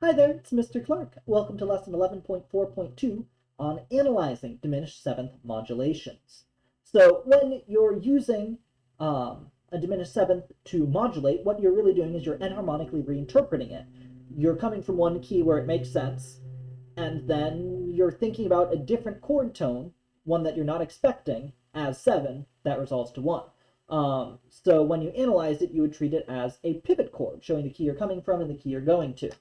Hi there, it's Mr. Clark. Welcome to lesson 11.4.2 on analyzing diminished seventh modulations. So when you're using a diminished seventh to modulate, what you're really doing is you're enharmonically reinterpreting it. You're coming from one key where it makes sense, and then you're thinking about a different chord tone, one that you're not expecting, as 7, that resolves to 1. So when you analyze it, you would treat it as a pivot chord, showing the key you're coming from and the key you're going to.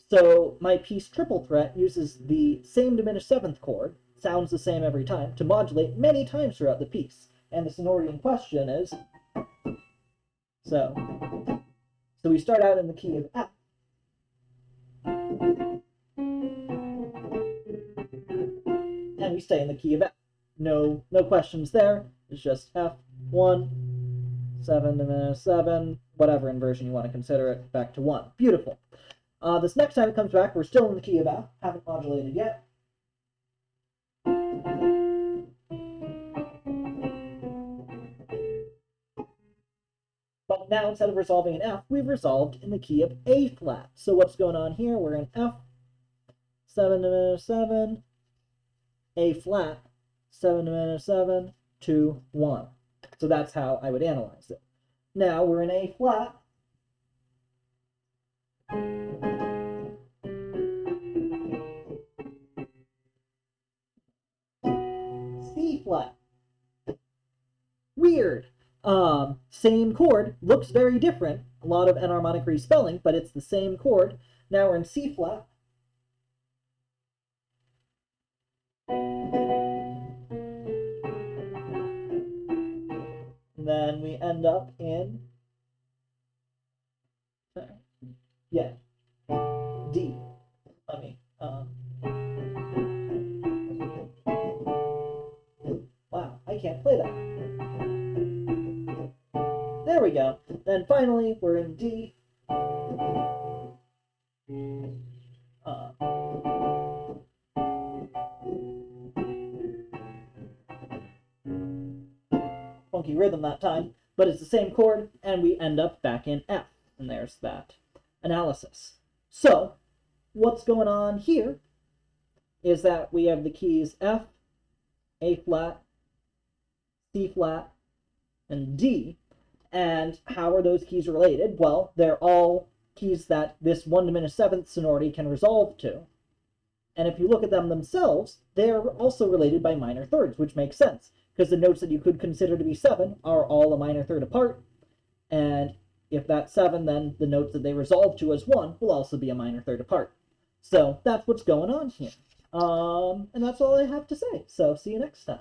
So my piece Triple Threat uses the same diminished seventh chord, sounds the same every time, to modulate many times throughout the piece. And the sonority in question is so. So we start out in the key of F. And we stay in the key of F. No questions there. It's just F1, 7 diminished 7, whatever inversion you want to consider it, back to 1. Beautiful. This next time it comes back, we're still in the key of F, haven't modulated yet. But now instead of resolving in F, we've resolved in the key of A flat. So what's going on here? We're in F, 7 diminished 7, A flat, 7 diminished 7, 2, 1. So that's how I would analyze it. Now we're in A flat. C flat. Weird. Same chord, looks very different. A lot of enharmonic respelling, but it's the same chord. Now we're in C flat. And then we end up in, D. Let me, wow, I can't play that. There we go. Then finally, we're in D. Funky rhythm that time, but it's the same chord, and we end up back in F. And there's that analysis. So, what's going on here is that we have the keys F, A flat, C flat, and D. And how are those keys related? Well, they're all keys that this 1 diminished seventh sonority can resolve to. And if you look at them themselves, they're also related by minor thirds, which makes sense, because the notes that you could consider to be 7 are all a minor third apart. And if that's 7, then the notes that they resolve to as 1 will also be a minor third apart. So that's what's going on here. And that's all I have to say. So see you next time.